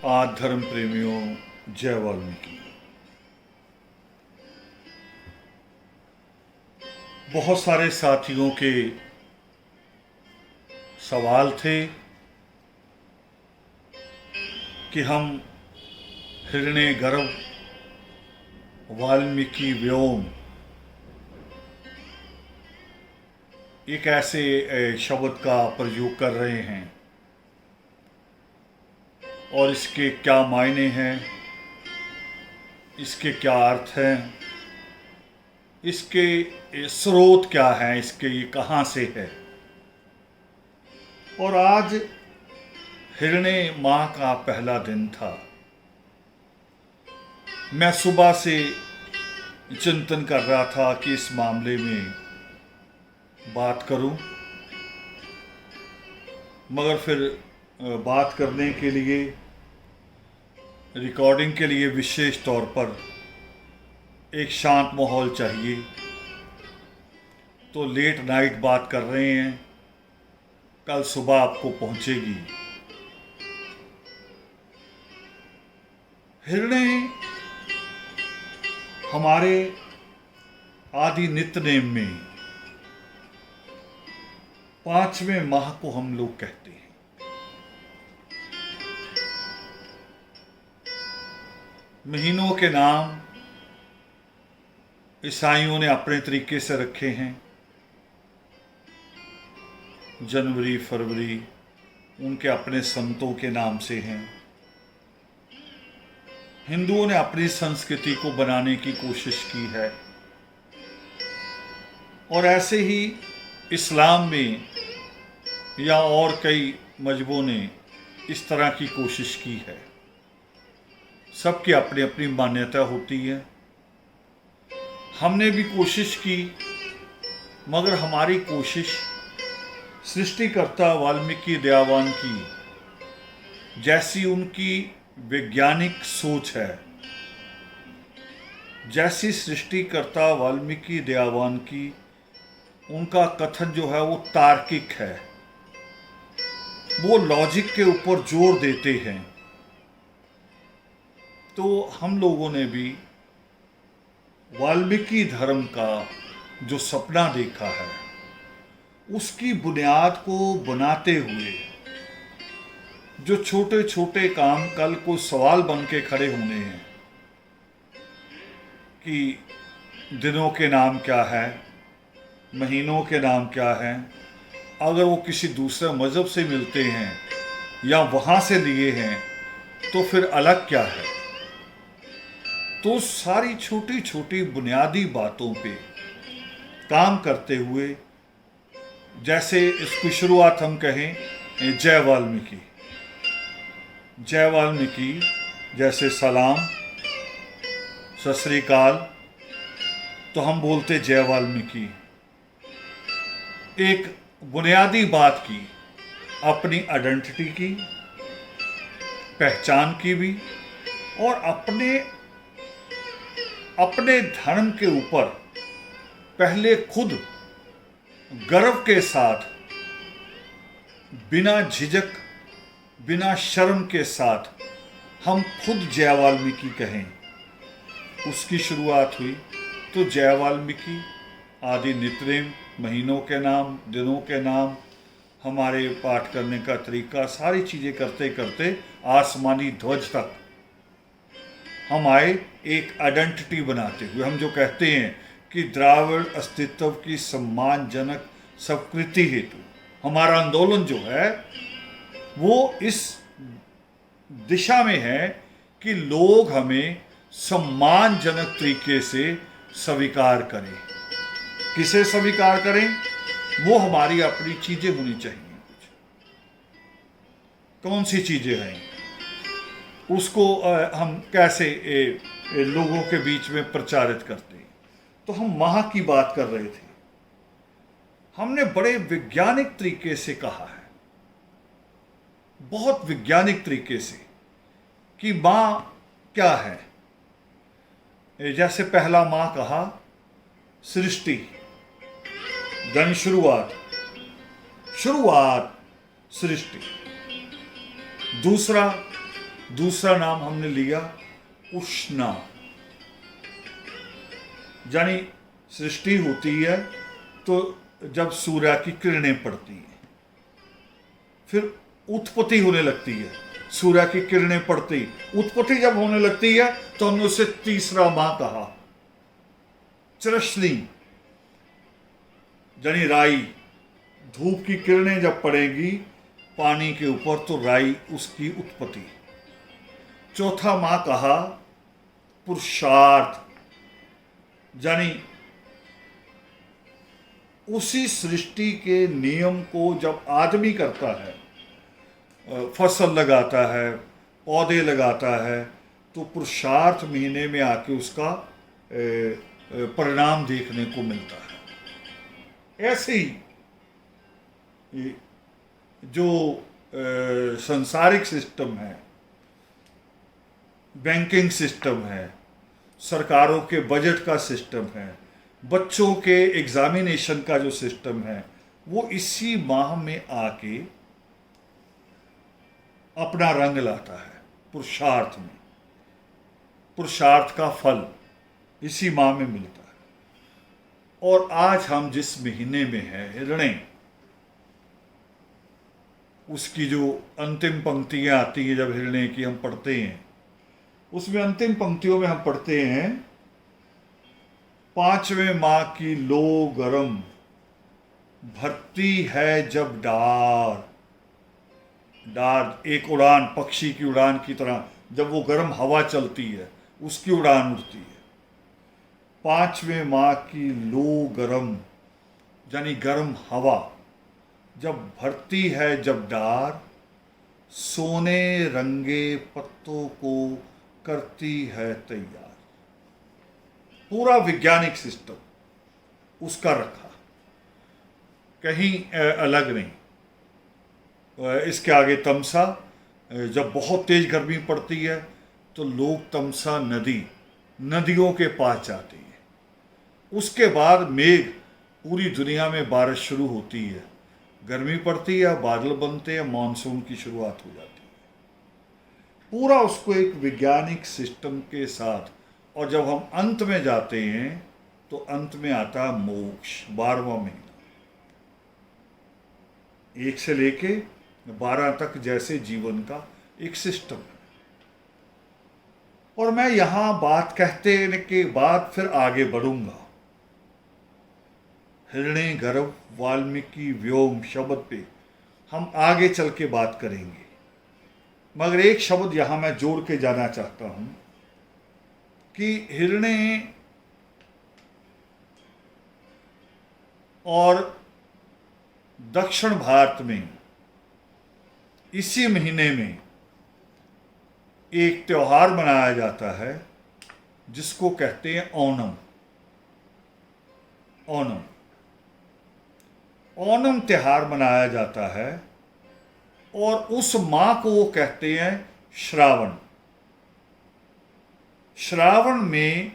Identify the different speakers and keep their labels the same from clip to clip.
Speaker 1: आज धर्म प्रेमियों, जय वाल्मीकि। बहुत सारे साथियों के सवाल थे कि हम हिरण्य गर्भ वाल्मीकि व्योम एक ऐसे शब्द का प्रयोग कर रहे हैं और इसके क्या मायने हैं, इसके क्या अर्थ हैं, इसके स्रोत क्या हैं, इसके ये कहाँ से है। और आज हिरण्य माह का पहला दिन था। मैं सुबह से चिंतन कर रहा था कि इस मामले में बात करूं, मगर फिर बात करने के लिए, रिकॉर्डिंग के लिए विशेष तौर पर एक शांत माहौल चाहिए, तो लेट नाइट बात कर रहे हैं। कल सुबह आपको पहुंचेगी। हिरण्य हमारे आदि नित्यनेम में 5वें माह को हम लोग कहते हैं। महीनों के नाम ईसाइयों ने अपने तरीके से रखे हैं। जनवरी, फरवरी उनके अपने संतों के नाम से हैं। हिंदुओं ने अपनी संस्कृति को बनाने की कोशिश की है, और ऐसे ही इस्लाम में या और कई मजहबों ने इस तरह की कोशिश की है। सबकी अपनी अपनी मान्यता होती है। हमने भी कोशिश की, मगर हमारी कोशिश सृष्टिकर्ता वाल्मीकि दयावान की जैसी उनकी वैज्ञानिक सोच है, जैसी सृष्टिकर्ता वाल्मीकि दयावान की उनका कथन जो है वो तार्किक है, वो लॉजिक के ऊपर जोर देते हैं। तो हम लोगों ने भी वाल्मीकि धर्म का जो सपना देखा है, उसकी बुनियाद को बनाते हुए जो छोटे छोटे काम कल को सवाल बन के खड़े होने हैं कि दिनों के नाम क्या है, महीनों के नाम क्या हैं, अगर वो किसी दूसरे मज़हब से मिलते हैं या वहाँ से लिए हैं तो फिर अलग क्या है। तो सारी छोटी छोटी बुनियादी बातों पे काम करते हुए, जैसे इसकी शुरुआत हम कहें जय वाल्मीकि। जय वाल्मीकि जैसे सलाम, सत श्री अकाल, तो हम बोलते जय वाल्मीकि। एक बुनियादी बात की, अपनी आइडेंटिटी की, पहचान की भी, और अपने धर्म के ऊपर पहले खुद गर्व के साथ, बिना झिझक, बिना शर्म के साथ हम खुद जय वाल्मीकि कहें, उसकी शुरुआत हुई। तो जय वाल्मीकि, आदि नित्यनेम, महीनों के नाम, दिनों के नाम, हमारे पाठ करने का तरीका, सारी चीज़ें करते करते आसमानी ध्वज तक हम आए एक आइडेंटिटी बनाते हुए। हम जो कहते हैं कि द्राविड़ अस्तित्व की सम्मानजनक स्वीकृति हेतु हमारा आंदोलन जो है वो इस दिशा में है कि लोग हमें सम्मानजनक तरीके से स्वीकार करें। किसे स्वीकार करें? वो हमारी अपनी चीजें होनी चाहिए। कुछ कौन सी चीजें हैं, उसको हम कैसे लोगों के बीच में प्रचारित करते हैं। तो हम माह की बात कर रहे थे। हमने बड़े वैज्ञानिक तरीके से कहा है, बहुत वैज्ञानिक तरीके से, कि मां क्या है। जैसे पहला माह कहा सृष्टि, धन शुरुआत सृष्टि। दूसरा दूसरा नाम हमने लिया उष्णा, यानी सृष्टि होती है तो जब सूर्य की किरणें पड़ती हैं, फिर उत्पत्ति होने लगती है। सूर्य की किरणें पड़ती, उत्पत्ति जब होने लगती है तो हमने उसे तीसरा माह कहा। चरसनी यानी राई, धूप की किरणें जब पड़ेगी पानी के ऊपर तो राई उसकी उत्पत्ति। चौथा माह कहा पुरुषार्थ, यानी उसी सृष्टि के नियम को जब आदमी करता है, फसल लगाता है, पौधे लगाता है, तो पुरुषार्थ महीने में आके उसका परिणाम देखने को मिलता है। ऐसे ही जो सांसारिक सिस्टम है, बैंकिंग सिस्टम है, सरकारों के बजट का सिस्टम है, बच्चों के एग्जामिनेशन का जो सिस्टम है, वो इसी माह में आके अपना रंग लाता है। पुरुषार्थ में, पुरुषार्थ का फल इसी माह में मिलता है। और आज हम जिस महीने में हैं, हिरणे, उसकी जो अंतिम पंक्तियां आती है जब हिरणे की हम पढ़ते हैं, उसमें अंतिम पंक्तियों में हम पढ़ते हैं, 5वें माह की लो गरम भरती है जब डार। डार एक उड़ान, पक्षी की उड़ान की तरह, जब वो गर्म हवा चलती है उसकी उड़ान उड़ती है। 5वें माह की लो गरम यानी गर्म हवा जब भरती है जब डार, सोने रंगे पत्तों को करती है तैयार। पूरा वैज्ञानिक सिस्टम उसका रखा, कहीं अलग नहीं। इसके आगे तमसा, जब बहुत तेज गर्मी पड़ती है तो लोग तमसा नदी, नदियों के पास जाते हैं। उसके बाद मेघ, पूरी दुनिया में बारिश शुरू होती है, गर्मी पड़ती है, बादल बनते हैं, मानसून की शुरुआत हो जाती है। पूरा उसको एक वैज्ञानिक सिस्टम के साथ। और जब हम अंत में जाते हैं तो अंत में आता है मोक्ष, 12वां महीना, 1 से लेके 12 तक जैसे जीवन का एक सिस्टम है। और मैं यहां बात कहते के बाद फिर आगे बढ़ूंगा। हिरण्य गर्भ वाल्मीकि व्योम शब्द पे हम आगे चल के बात करेंगे, मगर एक शब्द यहां मैं जोड़ के जाना चाहता हूं कि हिरण्य और दक्षिण भारत में इसी महीने में एक त्योहार मनाया जाता है जिसको कहते हैं ओणम। ओणम ओणम त्योहार मनाया जाता है और उस माह को वो कहते हैं श्रावण। श्रावण में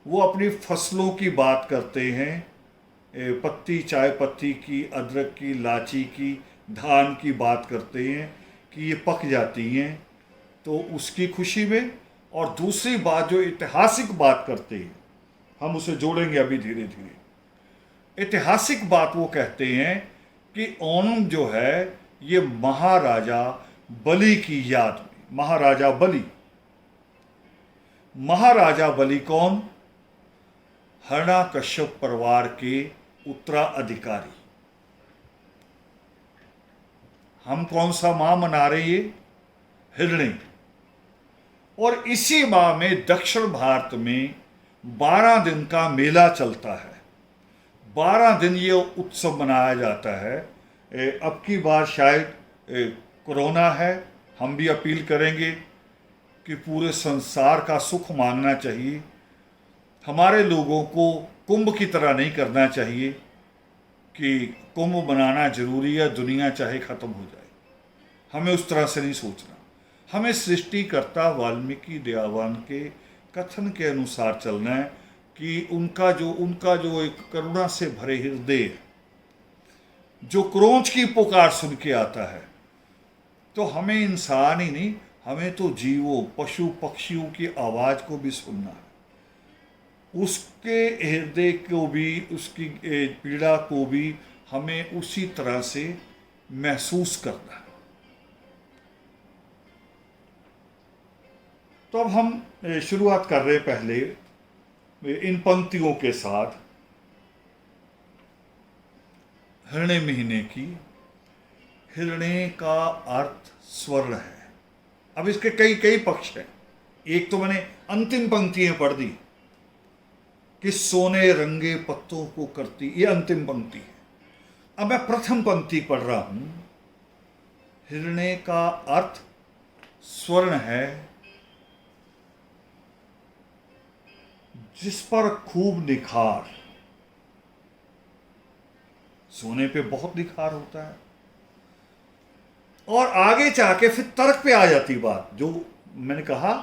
Speaker 1: वो अपनी फसलों की बात करते हैं, पत्ती, चाय पत्ती की, अदरक की, इलायची की, धान की बात करते हैं कि ये पक जाती हैं, तो उसकी खुशी में। और दूसरी बात जो ऐतिहासिक बात करते हैं, हम उसे जोड़ेंगे अभी धीरे धीरे। ऐतिहासिक बात वो कहते हैं कि ओणम जो है ये महाराजा बलि की याद में। महाराजा बलि, महाराजा बलि कौन? हिरण्यकश्यप परिवार के उत्तराधिकारी। हम कौन सा माह मना रहे हैं? हिरण्य। और इसी माह में दक्षिण भारत में 12 दिन का मेला चलता है। 12 दिन ये उत्सव मनाया जाता है। अब की बार शायद कोरोना है, हम भी अपील करेंगे कि पूरे संसार का सुख मांगना चाहिए। हमारे लोगों को कुंभ की तरह नहीं करना चाहिए कि कुंभ मनाना जरूरी है, दुनिया चाहे खत्म हो जाए। हमें उस तरह से नहीं सोचना। हमें सृष्टिकर्ता वाल्मीकि दयावान के कथन के अनुसार चलना है कि उनका जो एक करुणा से भरे हृदय, जो क्रोध की पुकार सुन के आता है, तो हमें इंसान ही नहीं, हमें तो जीवों, पशु पक्षियों की आवाज़ को भी सुनना है, उसके हृदय को भी, उसकी पीड़ा को भी हमें उसी तरह से महसूस करना है। तो अब हम शुरुआत कर रहे हैं पहले इन पंक्तियों के साथ हिरण्य महीने की। हिरण्य का अर्थ स्वर्ण है। अब इसके कई कई पक्ष हैं। एक तो मैंने अंतिम पंक्तियां पढ़ दी कि सोने रंगे पत्तों को करती, ये अंतिम पंक्ति है। अब मैं प्रथम पंक्ति पढ़ रहा हूं। हिरण्य का अर्थ स्वर्ण है, जिस पर खूब निखार। सोने पे बहुत निखार होता है। और आगे जाके फिर तर्क पे आ जाती बात, जो मैंने कहा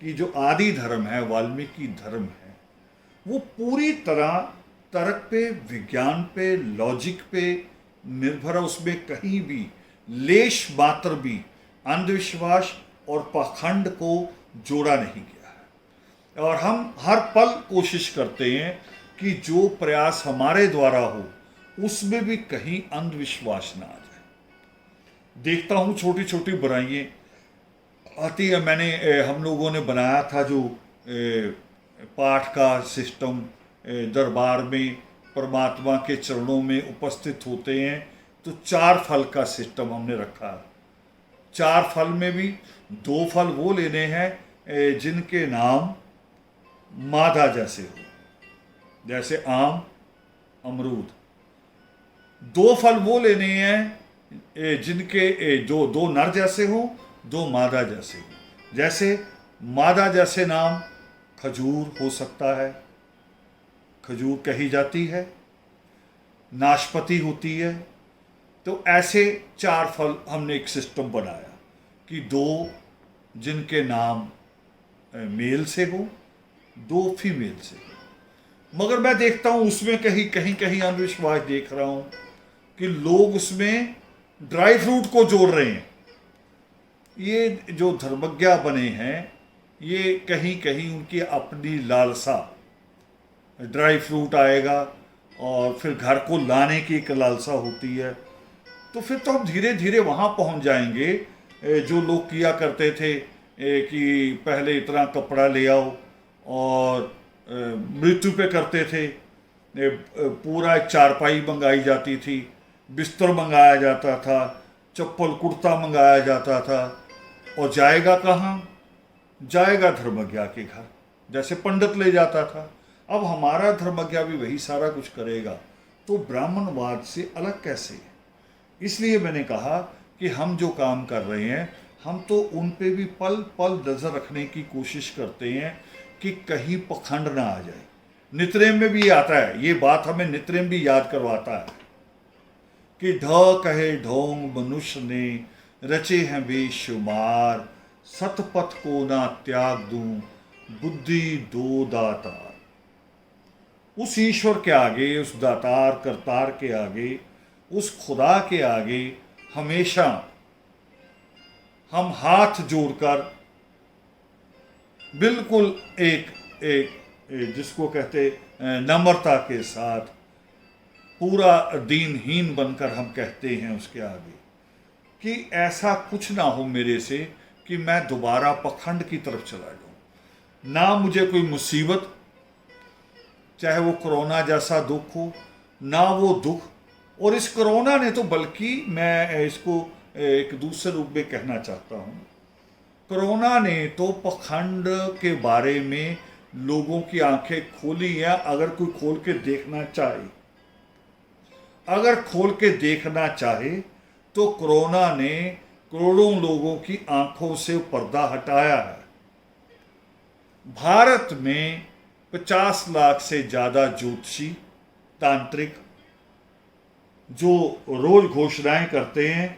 Speaker 1: कि जो आदि धर्म है, वाल्मीकि धर्म है, वो पूरी तरह तर्क पे, विज्ञान पे, लॉजिक पे निर्भर है। उसमें कहीं भी लेश मात्र भी अंधविश्वास और पाखंड को जोड़ा नहीं गया है। और हम हर पल कोशिश करते हैं कि जो प्रयास हमारे द्वारा हो उसमें भी कहीं अंधविश्वास ना आ जाए। देखता हूँ छोटी छोटी बुराइयाँ आती है। हम लोगों ने बनाया था जो पाठ का सिस्टम, दरबार में परमात्मा के चरणों में उपस्थित होते हैं तो 4 फल का सिस्टम हमने रखा है। 4 फल में भी 2 फल वो लेने हैं जिनके नाम मादा जैसे हो, जैसे आम, अमरूद। 2 फल वो लेने हैं जिनके जो 2 नर जैसे हो, 2 मादा जैसे हो। जैसे मादा जैसे नाम खजूर हो सकता है, खजूर कही जाती है, नाशपाती होती है। तो ऐसे 4 फल हमने एक सिस्टम बनाया कि 2 जिनके नाम मेल से हो, 2 फीमेल से हो। मगर मैं देखता हूं उसमें कहीं कहीं कहीं अंधविश्वास देख रहा हूं कि लोग उसमें ड्राई फ्रूट को जोड़ रहे हैं। ये जो धर्मज्ञा बने हैं, ये कहीं कहीं उनकी अपनी लालसा, ड्राई फ्रूट आएगा और फिर घर को लाने की एक लालसा होती है। तो फिर तो हम धीरे धीरे वहाँ पहुँच जाएंगे जो लोग किया करते थे कि पहले इतना कपड़ा ले आओ, और मृत्यु पे करते थे। पूरा एक चारपाई मंगाई जाती थी, बिस्तर मंगाया जाता था, चप्पल कुर्ता मंगाया जाता था। और जाएगा कहाँ? जाएगा धर्मज्ञा के घर, जैसे पंडित ले जाता था। अब हमारा धर्मज्ञा भी वही सारा कुछ करेगा, तो ब्राह्मणवाद से अलग कैसे? इसलिए मैंने कहा कि हम जो काम कर रहे हैं, हम तो उन पे भी पल पल नजर रखने की कोशिश करते हैं कि कहीं पखंड ना आ जाए। नित्रेम में भी आता है ये बात, हमें नित्रेम भी याद करवाता है कि ढ कहे ढोंग मनुष्य ने रचे हैं बेशुमार, सतपथ को ना त्याग दूं बुद्धि दो दातार। उस ईश्वर के आगे, उस दातार करतार के आगे, उस खुदा के आगे हमेशा हम हाथ जोड़कर बिल्कुल एक जिसको कहते नम्रता के साथ, पूरा दीनहीन बनकर हम कहते हैं उसके आगे कि ऐसा कुछ ना हो मेरे से कि मैं दोबारा पखंड की तरफ चला जाऊं। ना मुझे कोई मुसीबत, चाहे वो कोरोना जैसा दुख हो, ना वो दुख। और इस कोरोना ने तो, बल्कि मैं इसको एक दूसरे रूप में कहना चाहता हूं, कोरोना ने तो पखंड के बारे में लोगों की आंखें खोली हैं। अगर कोई खोल के देखना चाहे, अगर खोल के देखना चाहे तो कोरोना ने करोड़ों लोगों की आंखों से पर्दा हटाया है। भारत में 50 लाख से ज्यादा ज्योतिषी, तांत्रिक, जो रोज घोषणाएं करते हैं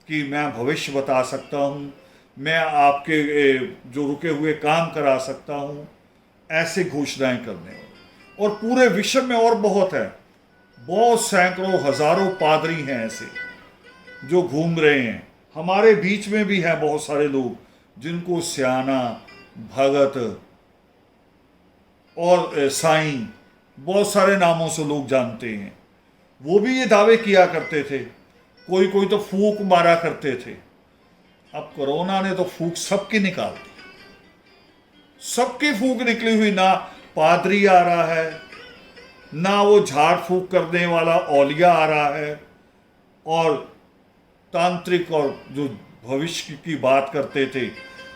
Speaker 1: कि मैं भविष्य बता सकता हूं, मैं आपके जो रुके हुए काम करा सकता हूं, ऐसे घोषणाएं करने। और पूरे विश्व में और बहुत है, बहुत सैकड़ों हजारों पादरी हैं ऐसे जो घूम रहे हैं। हमारे बीच में भी हैं बहुत सारे लोग जिनको स्याना, भगत और साईं, बहुत सारे नामों से लोग जानते हैं, वो भी ये दावे किया करते थे। कोई कोई तो फूंक मारा करते थे। अब कोरोना ने तो फूंक सबकी निकाल दी, सबकी फूंक निकली हुई। ना पादरी आ रहा है, ना वो झाड़ फूंक करने वाला औलिया आ रहा है, और तांत्रिक और जो भविष्य की बात करते थे,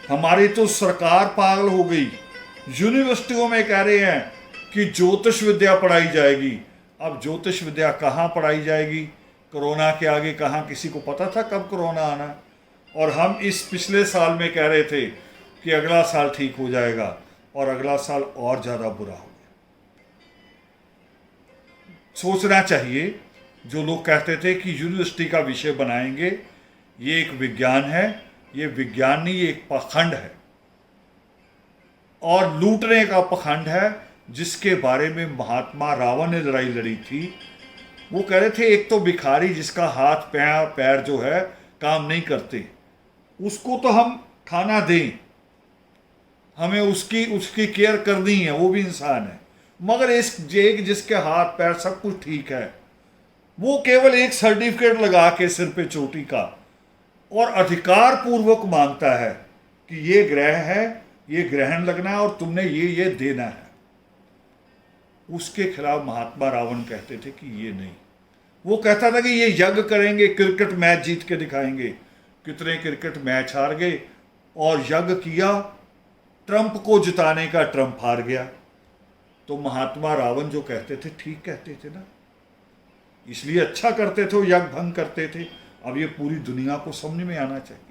Speaker 1: हमारी तो सरकार पागल हो गई। यूनिवर्सिटियों में कह रहे हैं कि ज्योतिष विद्या पढ़ाई जाएगी। अब ज्योतिष विद्या कहाँ पढ़ाई जाएगी? कोरोना के आगे कहाँ किसी को पता था कब कोरोना आना है? और हम इस पिछले साल में कह रहे थे कि अगला साल ठीक हो जाएगा, और अगला साल और ज़्यादा बुरा हो गया। सोचना चाहिए, जो लोग कहते थे कि यूनिवर्सिटी का विषय बनाएंगे, ये एक विज्ञान है, ये विज्ञान नहीं, ये एक पाखंड है और लूटने का पाखंड है, जिसके बारे में महात्मा रावण ने लड़ाई लड़ी थी। वो कह रहे थे एक तो भिखारी जिसका हाथ पैर जो है काम नहीं करते, उसको तो हम खाना दें, हमें उसकी केयर करनी है, वो भी इंसान है। मगर इस जिसके हाथ पैर सब कुछ ठीक है, वो केवल एक सर्टिफिकेट लगा के सिर पे चोटी का और अधिकार पूर्वक मानता है कि ये ग्रह है, ये ग्रहण लगना है और तुमने ये देना है। उसके खिलाफ महात्मा रावण कहते थे कि ये नहीं। वो कहता था कि ये यज्ञ करेंगे, क्रिकेट मैच जीत के दिखाएंगे। कितने क्रिकेट मैच हार गए, और यज्ञ किया, ट्रंप को जिताने का, ट्रंप हार गया। तो महात्मा रावण जो कहते थे ठीक कहते थे ना, इसलिए अच्छा करते थे, यज्ञ भंग करते थे। अब ये पूरी दुनिया को समझ में आना चाहिए।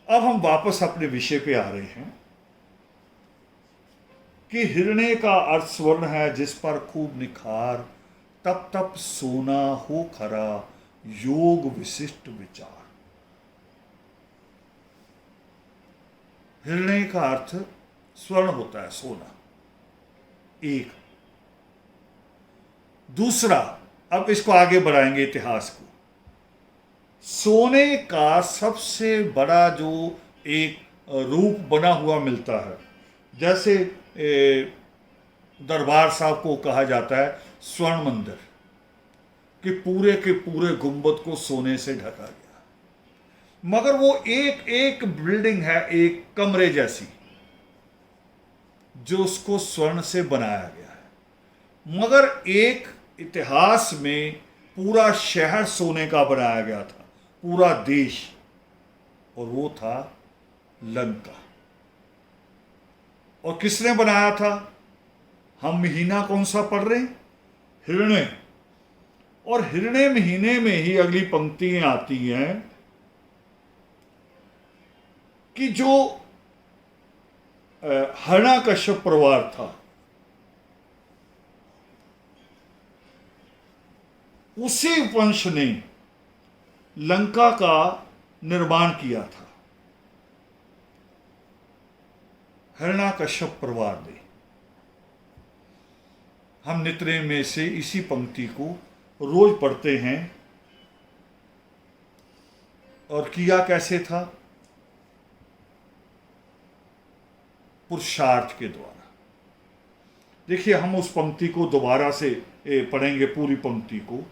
Speaker 1: अब हम वापस अपने विषय पे आ रहे हैं कि हिरण्य का अर्थ स्वर्ण है, जिस पर खूब निखार, तप तप सोना हो खरा, योग विशिष्ट विचार। हिरण्य का अर्थ स्वर्ण होता है, सोना। एक दूसरा, अब इसको आगे बढ़ाएंगे इतिहास को। सोने का सबसे बड़ा जो एक रूप बना हुआ मिलता है, जैसे दरबार साहब को कहा जाता है स्वर्ण मंदिर, कि पूरे के पूरे गुंबद को सोने से ढका गया, मगर वो एक एक बिल्डिंग है, एक कमरे जैसी, जो उसको स्वर्ण से बनाया गया है। मगर एक इतिहास में पूरा शहर सोने का बनाया गया था, पूरा देश, और वो था लंका। और किसने बनाया था? हम महीना कौन सा पढ़ रहे हैं? हिरण्य। और हिरण्य महीने में ही अगली पंक्तियां आती हैं कि जो हिरण्यकश्यप परिवार था, उसी वंश ने लंका का निर्माण किया था। हिरण्यकश्यप परिवार ने। हम नित्यनेम में से इसी पंक्ति को रोज पढ़ते हैं। और किया कैसे था? पुरुषार्थ के द्वारा। देखिए, हम उस पंक्ति को दोबारा से पढ़ेंगे, पूरी पंक्ति को।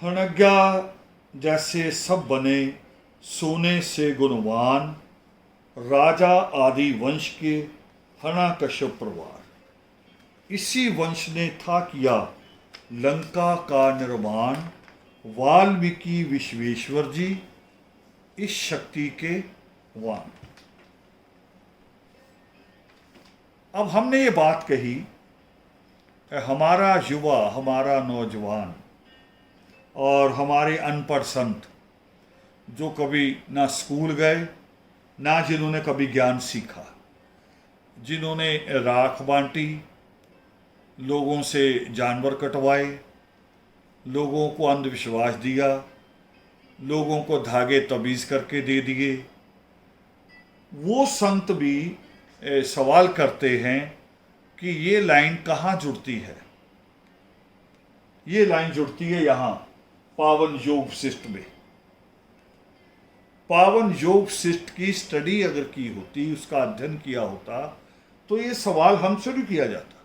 Speaker 1: हणज्ञा जैसे सब बने सोने से गुणवान, राजा आदि वंश के हिरण्यकश्यप परिवार। इसी वंश ने था किया लंका का निर्माण, वाल्मीकि विश्वेश्वर जी इस शक्ति के वान। अब हमने ये बात कही, हमारा युवा, हमारा नौजवान और हमारे अनपढ़ संत, जो कभी ना स्कूल गए, ना जिन्होंने कभी ज्ञान सीखा, जिन्होंने राख बांटी, लोगों से जानवर कटवाए, लोगों को अंधविश्वास दिया, लोगों को धागे तबीज़ करके दे दिए, वो संत भी सवाल करते हैं कि ये लाइन कहाँ जुड़ती है। ये लाइन जुड़ती है यहाँ पावन योग वशिष्ठ में। पावन योग वशिष्ठ की स्टडी अगर की होती, उसका अध्ययन किया होता, तो ये सवाल हमसे नहीं किया जाता।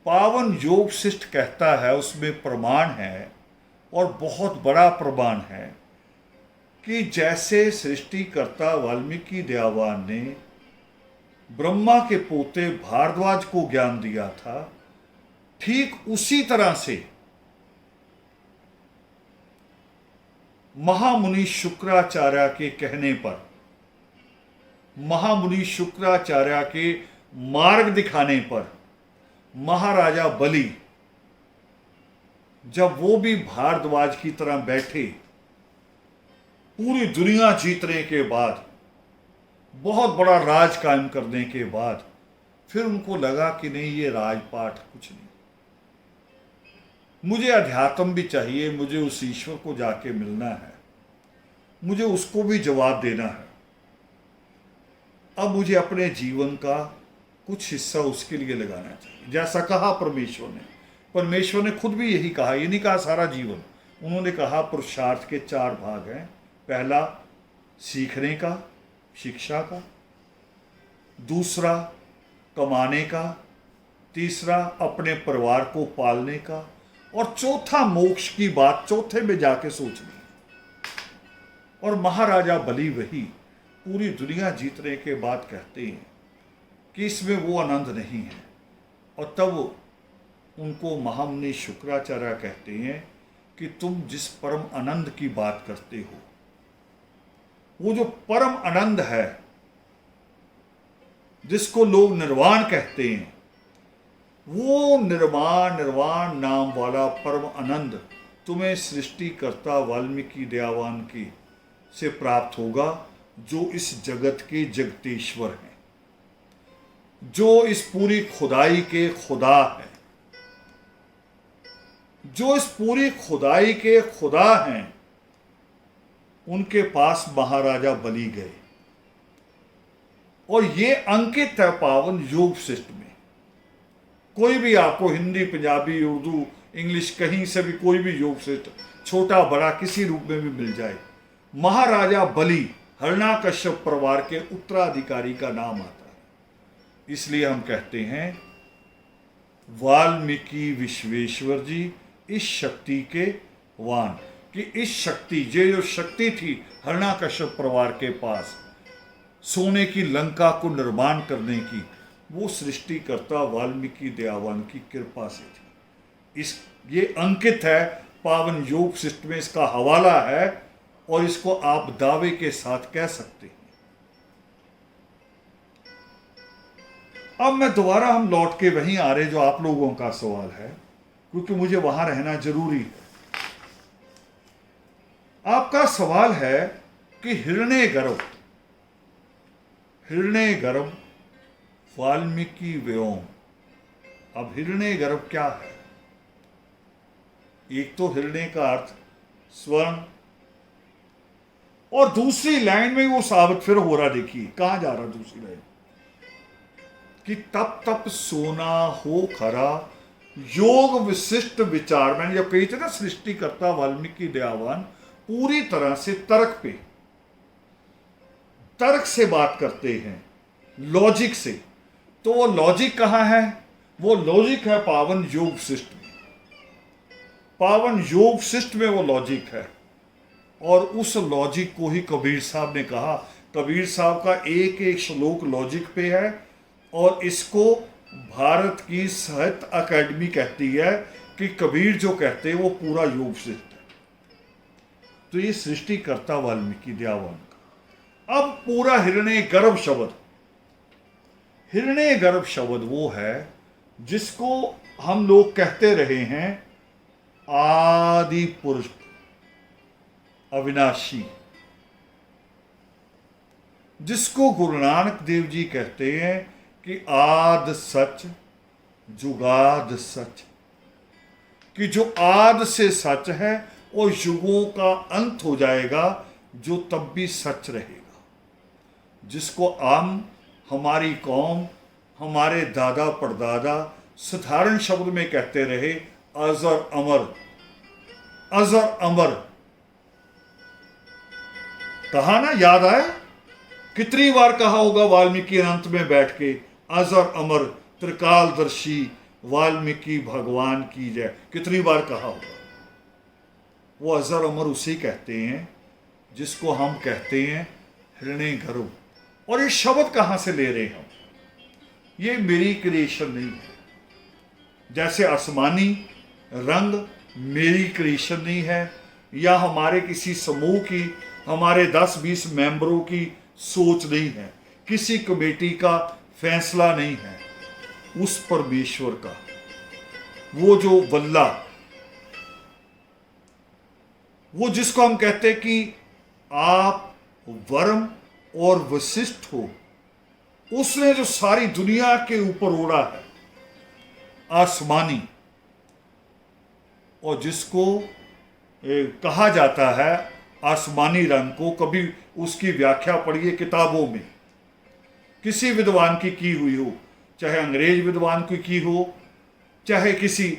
Speaker 1: पावन योग वशिष्ठ कहता है, उसमें प्रमाण है और बहुत बड़ा प्रमाण है कि जैसे सृष्टिकर्ता वाल्मीकि दयावान ने ब्रह्मा के पोते भारद्वाज को ज्ञान दिया था, ठीक उसी तरह से महामुनि शुक्राचार्य के कहने पर, महामुनि शुक्राचार्य के मार्ग दिखाने पर महाराजा बलि, जब वो भी भारद्वाज की तरह बैठे, पूरी दुनिया जीतने के बाद, बहुत बड़ा राज कायम करने के बाद, फिर उनको लगा कि नहीं, ये राजपाट कुछ नहीं, मुझे अध्यात्म भी चाहिए, मुझे उस ईश्वर को जाके मिलना है, मुझे उसको भी जवाब देना है। अब मुझे अपने जीवन का कुछ हिस्सा उसके लिए लगाना चाहिए। जैसा कहा परमेश्वर ने, परमेश्वर ने खुद भी यही कहा, ये नहीं कहा सारा जीवन। उन्होंने कहा पुरुषार्थ के 4 भाग हैं। पहला सीखने का, शिक्षा का, दूसरा कमाने का, तीसरा अपने परिवार को पालने का, और चौथा मोक्ष की बात चौथे में जाके सोचनी। और महाराजा बलि वही पूरी दुनिया जीतने के बाद कहते हैं कि इसमें वो आनंद नहीं है। और तब उनको महामुनि शुक्राचार्य कहते हैं कि तुम जिस परम आनंद की बात करते हो, वो जो परम आनंद है, जिसको लोग निर्वाण कहते हैं, वो निर्वाण नाम वाला परम आनंद तुम्हें सृष्टिकर्ता वाल्मीकि दयावान की से प्राप्त होगा, जो इस जगत के जगतेश्वर हैं, जो इस पूरी खुदाई के खुदा हैं, जो इस पूरी खुदाई के खुदा हैं। उनके पास महाराजा बलि गए, और ये अंकित है पावन योग वशिष्ठ में। कोई भी आपको हिंदी, पंजाबी, उर्दू, इंग्लिश, कहीं से भी कोई भी योग वशिष्ठ छोटा बड़ा किसी रूप में भी मिल जाए, महाराजा बलि हिरण्याकश्यप परिवार के उत्तराधिकारी का नाम आता है। इसलिए हम कहते हैं वाल्मीकि विश्वेश्वर जी इस शक्ति के वान, कि इस शक्ति, ये जो शक्ति थी हिरण्याकश्यप परिवार के पास सोने की लंका को निर्माण करने की, वो सृष्टिकर्ता वाल्मीकि दयावान की कृपा से थी। ये अंकित है पावन योग वशिष्ठ में, इसका हवाला है, और इसको आप दावे के साथ कह सकते हैं। अब मैं दोबारा, हम लौट के वहीं आ रहे जो आप लोगों का सवाल है, क्योंकि मुझे वहां रहना जरूरी है। आपका सवाल है कि हिरण्यगर्भ वाल्मीकि व्योम। अब हिरण्यगर्भ क्या है? एक तो हिरण्य का अर्थ स्वर्ण, और दूसरी लाइन में वो साबित फिर हो रहा, देखिए कहां जा रहा दूसरी लाइन, कि तप तप सोना हो खरा योग विशिष्ट विचार। मैंने जब कही थी ना, सृष्टिकर्ता वाल्मीकि दयावान पूरी तरह से तर्क से बात करते हैं, लॉजिक से। तो वो लॉजिक कहां है? वो लॉजिक है पावन योग वशिष्ठ में। पावन योग वशिष्ठ में वो लॉजिक है, और उस लॉजिक को ही कबीर साहब ने कहा। कबीर साहब का एक एक श्लोक लॉजिक पे है, और इसको भारत की साहित्य अकेडमी कहती है कि कबीर जो कहते हैं वो पूरा योग वशिष्ठ है। तो ये सृष्टिकर्ता वाल्मीकि दयावान का। अब पूरा हिरण्यगर्भ शब्द वो है जिसको हम लोग कहते रहे हैं आदि पुरुष, अविनाशी, जिसको गुरु नानक देव जी कहते हैं कि आद सच जुगाद सच, कि जो आद से सच है और युगों का अंत हो जाएगा, जो तब भी सच रहेगा, जिसको हमारी कौम, हमारे दादा परदादा साधारण शब्द में कहते रहे अजर अमर, अजर अमर। कहा ना, याद आया? कितनी बार कहा होगा वाल्मीकि अंत में बैठ के, अजर अमर त्रिकालदर्शी वाल्मीकि भगवान की जय। कितनी बार कहा होगा? वो अजर अमर उसे कहते हैं जिसको हम कहते हैं हिरण्यगर्भ। और ये शब्द कहां से ले रहे हम? ये मेरी क्रिएशन नहीं है। जैसे आसमानी रंग मेरी क्रिएशन नहीं है, या हमारे किसी समूह की, हमारे 10-20 मेंबरों की सोच नहीं है, किसी कमेटी का फैसला नहीं है, उस परमेश्वर का। वो जो वल्ला, वो जिसको हम कहते हैं कि आप वर्म और वशिष्ठ हो, उसने जो सारी दुनिया के ऊपर उड़ा है, आसमानी, और जिसको कहा जाता है आसमानी रंग को, कभी उसकी व्याख्या पढ़िए किताबों में, किसी विद्वान की हुई हो, चाहे अंग्रेज विद्वान की हो, चाहे किसी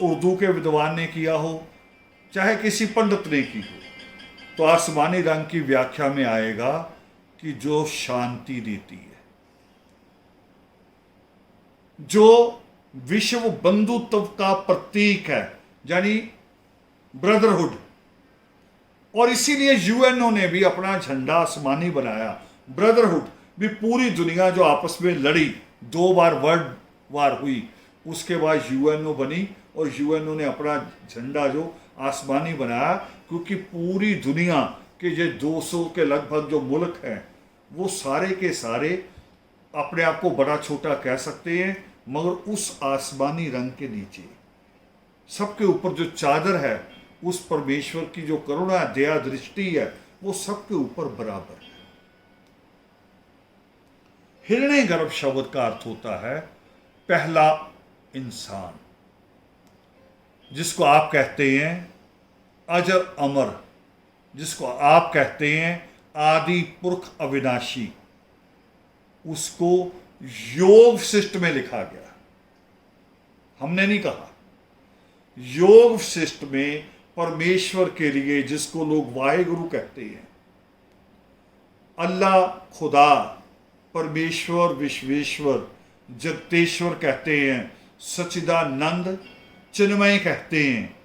Speaker 1: उर्दू के विद्वान ने किया हो, चाहे किसी पंडित ने की हो, तो आसमानी रंग की व्याख्या में आएगा कि जो शांति देती है, जो विश्व बंधुत्व का प्रतीक है, यानी ब्रदरहुड। और इसीलिए यूएनओ ने भी अपना झंडा आसमानी बनाया। ब्रदरहुड भी पूरी दुनिया जो आपस में लड़ी, 2 बार वर्ल्ड वार हुई, उसके बाद यूएनओ बनी, और यूएनओ ने अपना झंडा जो आसमानी बनाया, क्योंकि पूरी दुनिया के ये 200 के लगभग जो मुल्क हैं, वो सारे के सारे अपने आप को बड़ा छोटा कह सकते हैं, मगर उस आसमानी रंग के नीचे सबके ऊपर जो चादर है, उस परमेश्वर की जो करुणा दया दृष्टि है, वो सबके ऊपर बराबर है। हिरण्यगर्भ शब्द का अर्थ होता है पहला इंसान, जिसको आप कहते हैं अजर अमर, जिसको आप कहते हैं आदि पुरख अविनाशी, उसको योग वशिष्ठ में लिखा गया। हमने नहीं कहा। योग वशिष्ठ में परमेश्वर के लिए, जिसको लोग वाहेगुरु कहते हैं, अल्लाह, खुदा, परमेश्वर, विश्वेश्वर, जगतेश्वर कहते हैं, सच्चिदानंद, चिन्मय कहते हैं,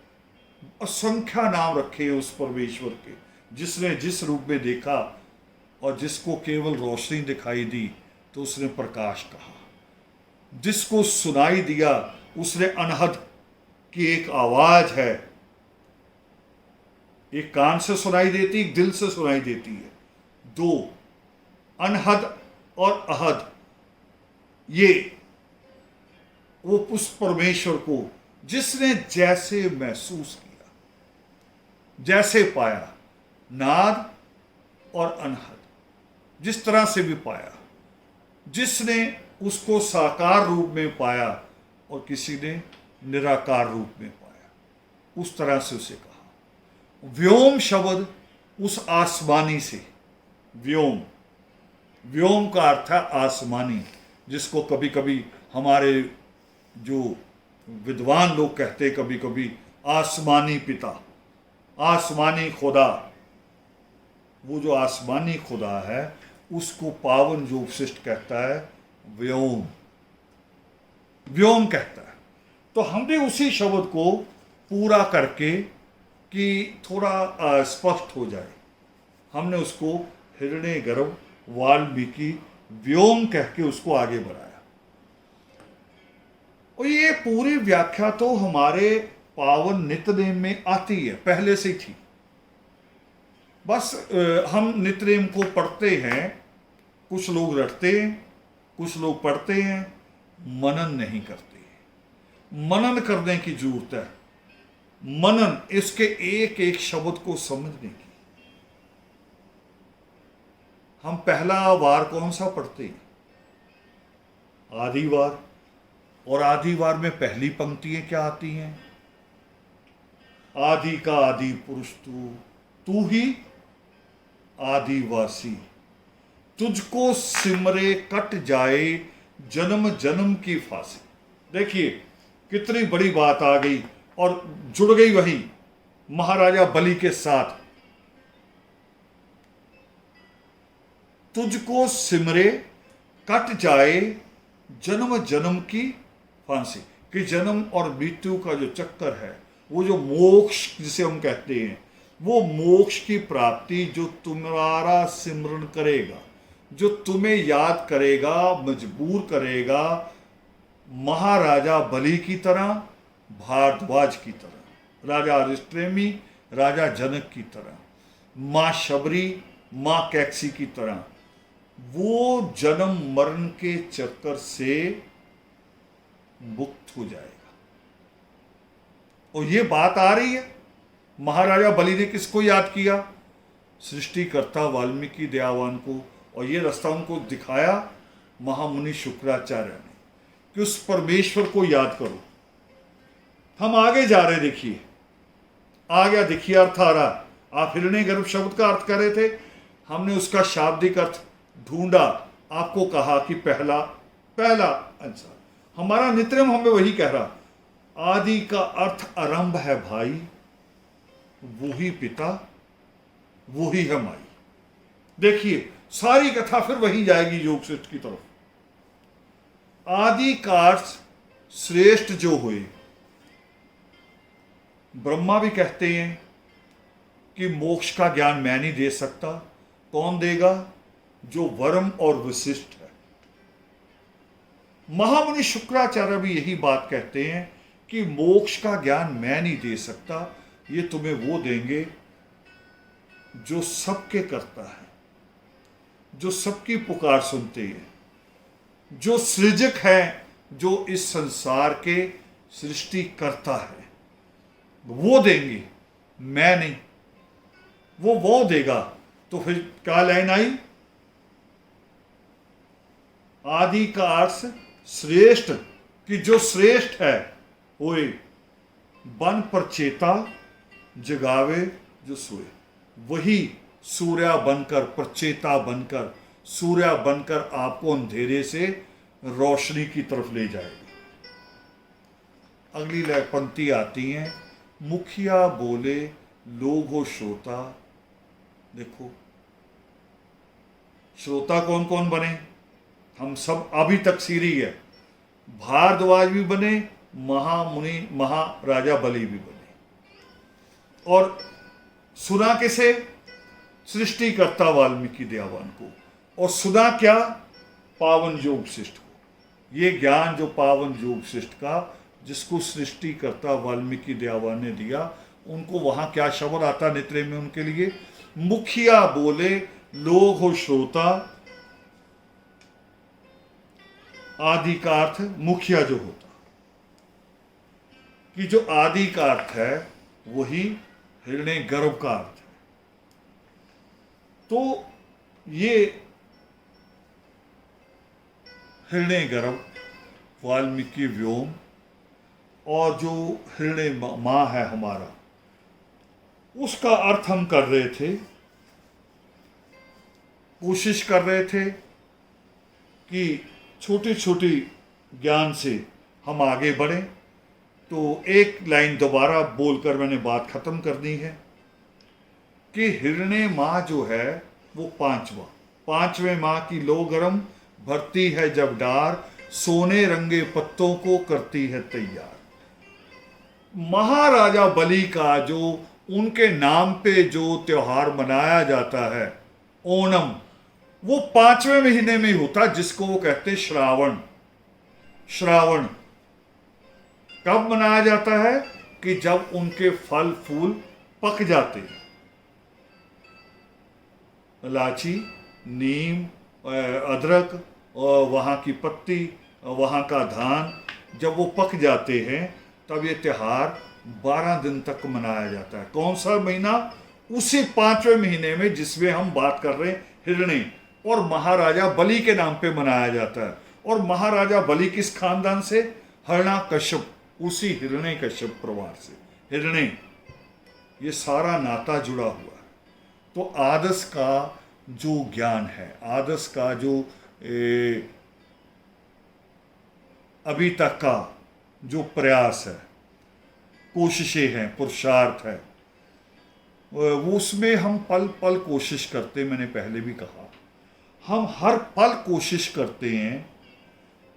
Speaker 1: असंख्या नाम रखे उस परमेश्वर के, जिसने जिस रूप में देखा और जिसको केवल रोशनी दिखाई दी तो उसने प्रकाश कहा, जिसको सुनाई दिया उसने अनहद की एक आवाज है, एक कान से सुनाई देती, एक दिल से सुनाई देती है, 2 अनहद और अहद, ये वो उस परमेश्वर को जिसने जैसे महसूस किया, जैसे पाया, नाद और अनहद, जिस तरह से भी पाया, जिसने उसको साकार रूप में पाया और किसी ने निराकार रूप में पाया, उस तरह से उसे कहा। व्योम शब्द उस आसमानी से, व्योम, व्योम का अर्थ है आसमानी, जिसको कभी कभी हमारे जो विद्वान लोग कहते, कभी कभी आसमानी पिता, आसमानी खुदा। वो जो आसमानी खुदा है उसको पावन जो वशिष्ठ कहता है व्योम, व्योम कहता है। तो हमने उसी शब्द को पूरा करके कि थोड़ा स्पष्ट हो जाए, हमने उसको हिरण्यगर्भ वाल्मीकि व्योम कह के उसको आगे बढ़ाया। और ये पूरी व्याख्या तो हमारे पावन नित्यनेम में आती है, पहले से थी, बस हम नित्यनेम को पढ़ते हैं, कुछ लोग रटते हैं, कुछ लोग पढ़ते हैं, मनन नहीं करते। मनन करने की जरूरत है, मनन इसके एक एक शब्द को समझने की। हम पहला वार कौन सा पढ़ते हैं? आदिवार। और आदिवार में पहली पंक्तियां क्या आती हैं? आदि का आदि पुरुष तू ही आदिवासी, तुझको सिमरे कट जाए जन्म जन्म की फांसी। देखिए कितनी बड़ी बात आ गई और जुड़ गई वही महाराजा बलि के साथ। तुझको सिमरे कट जाए जन्म जन्म की फांसी, कि जन्म और मृत्यु का जो चक्कर है, वो जो मोक्ष जिसे हम कहते हैं, वो मोक्ष की प्राप्ति जो तुम्हारा सिमरन करेगा, जो तुम्हें याद करेगा, मजबूर करेगा, महाराजा बलि की तरह, भारद्वाज की तरह, राजा अरिष्टनेमी, राजा जनक की तरह, माँ शबरी, माँ कैकसी की तरह, वो जन्म मरण के चक्कर से मुक्त हो जाएगा। और ये बात आ रही है, महाराजा बलि ने किसको याद किया? सृष्टिकर्ता वाल्मीकि दयावान को। और ये रास्ता उनको दिखाया महामुनि शुक्राचार्य ने कि उस परमेश्वर को याद करो। हम आगे जा रहे, देखिए आ गया, देखिए अर्थ आ रहा। आप हिरण्यगर्भ शब्द का अर्थ कर रहे थे, हमने उसका शाब्दिक अर्थ ढूंढा, आपको कहा कि पहला आंसर। हमारा नित्यम हमें वही कह रहा, आदि का अर्थ आरंभ है भाई, वो ही पिता, वो ही है माई। देखिए सारी कथा फिर वही जाएगी योग श्रेष्ठ की तरफ। आदि का अर्थ श्रेष्ठ जो हुए, ब्रह्मा भी कहते हैं कि मोक्ष का ज्ञान मैं नहीं दे सकता, कौन देगा? जो वर्म और वशिष्ठ है। महामुनि शुक्राचार्य भी यही बात कहते हैं कि मोक्ष का ज्ञान मैं नहीं दे सकता, ये तुम्हें वो देंगे जो सबके करता है, जो सबकी पुकार सुनते हैं, जो सृजक है, जो इस संसार के सृष्टि करता है, वो देंगे, मैं नहीं। वो देगा। तो फिर क्या लाइन आई? आदि का अर्थ श्रेष्ठ, कि जो श्रेष्ठ है होए, बन पर चेता जगावे जो सोए। वही सूर्या बनकर, प्रचेता बनकर, सूर्या बनकर आपको अंधेरे से रोशनी की तरफ ले जाएगी। अगली पंक्ति आती है, मुखिया बोले लोग हो श्रोता। देखो श्रोता कौन कौन बने? हम सब अभी तक सीरी है। भारद्वाज भी बने, महामुनि महाराजा बलि भी बने। और सुना किसे? सृष्टिकर्ता वाल्मीकि दयावान को। और सुना क्या? पावन योग शिष्ट को। ये ज्ञान जो पावन योग शिष्ट का, जिसको सृष्टिकर्ता वाल्मीकि दयावान ने दिया, उनको वहां क्या शब्द आता नित्रे में उनके लिए? मुखिया बोले लोग हो श्रोता। आदि का अर्थ मुखिया जो होता, कि जो आदि का अर्थ है वही हिरण्यगर्भ का अर्थ है। तो ये हिरण्यगर्भ, वाल्मीकि व्योम, और जो हिरण्य मां है हमारा, उसका अर्थ हम कर रहे थे, कोशिश कर रहे थे कि छोटी छोटी ज्ञान से हम आगे बढ़े। तो एक लाइन दोबारा बोलकर मैंने बात खत्म करनी है कि हिरण्य माँ जो है वो पांचवें माँ की लो गरम, भरती है जब डार, सोने रंगे पत्तों को करती है तैयार। महाराजा बलि का जो उनके नाम पे जो त्योहार मनाया जाता है, ओणम, वो 5वें महीने में होता, जिसको वो कहते श्रावण। श्रावण कब मनाया जाता है? कि जब उनके फल फूल पक जाते हैं। इलायची, नीम, अदरक, और वहाँ की पत्ती, वहाँ का धान, जब वो पक जाते हैं तब ये त्योहार 12 दिन तक मनाया जाता है। कौन सा महीना? उसी 5वें महीने में जिसमें हम बात कर रहे हैं, हिरण्य, और महाराजा बलि के नाम पे मनाया जाता है। और महाराजा बलि किस खानदान से? हिरण्यकश्यप, उसी हिरण्यकश्यप परिवार से। हिरण्य, ये सारा नाता जुड़ा हुआ है। तो आदस का जो ज्ञान है, आदर्श का जो अभी तक का जो प्रयास है, कोशिशें हैं, पुरुषार्थ है, वो उसमें हम पल पल कोशिश करते, मैंने पहले भी कहा, हम हर पल कोशिश करते हैं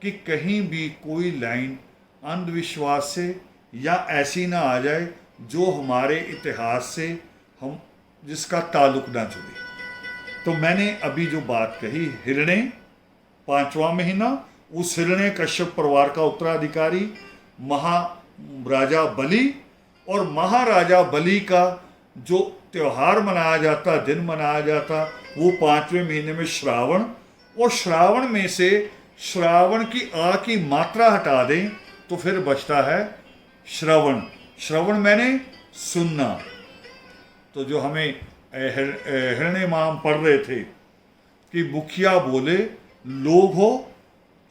Speaker 1: कि कहीं भी कोई लाइन अंधविश्वास से या ऐसी ना आ जाए जो हमारे इतिहास से हम जिसका ताल्लुक ना जुड़े। तो मैंने अभी जो बात कही, हिरण्य 5वां महीना, उस हिरण्य कश्यप परिवार का उत्तराधिकारी महाराजा बलि, और महाराजा बलि का जो त्योहार मनाया जाता, दिन मनाया जाता, वो 5वें महीने में श्रावण, और श्रावण में से श्रावण की आ की मात्रा हटा दें तो फिर बचता है श्रवण। श्रवण मैंने सुनना। तो जो हमें हिरण्य माह पढ़ रहे थे कि मुखिया बोले, लोग हो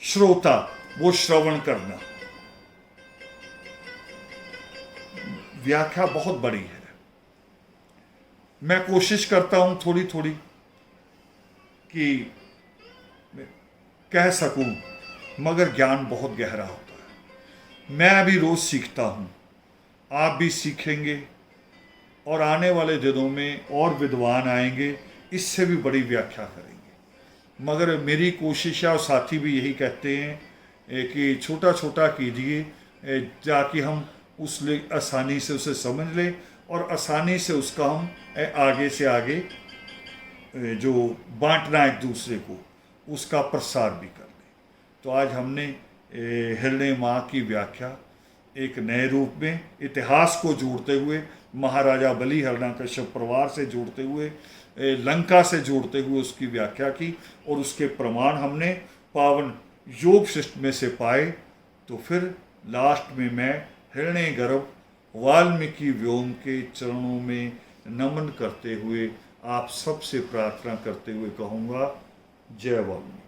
Speaker 1: श्रोता, वो श्रवण करना। व्याख्या बहुत बड़ी है, मैं कोशिश करता हूं थोड़ी थोड़ी कि कह सकूं, मगर ज्ञान बहुत गहरा होता है। मैं अभी रोज सीखता हूं, आप भी सीखेंगे, और आने वाले दिनों में और विद्वान आएंगे, इससे भी बड़ी व्याख्या करेंगे। मगर मेरी कोशिश है, और साथी भी यही कहते हैं कि छोटा छोटा कीजिए ताकि हम आसानी से उसे समझ लें, और आसानी से उसका हम आगे से आगे जो बांटना एक दूसरे को, उसका प्रसार भी कर दें। तो आज हमने हिरण्य माह की व्याख्या एक नए रूप में, इतिहास को जोड़ते हुए, महाराजा बलि हिरण्यकश्यप परिवार से जोड़ते हुए, लंका से जोड़ते हुए उसकी व्याख्या की, और उसके प्रमाण हमने पावन योग शिष्ट में से पाए। तो फिर लास्ट में मैं हिरण्य गर्भ वाल्मीकि व्योम के चरणों में नमन करते हुए, आप सबसे प्रार्थना करते हुए कहूँगा, जय वाल्मीकि।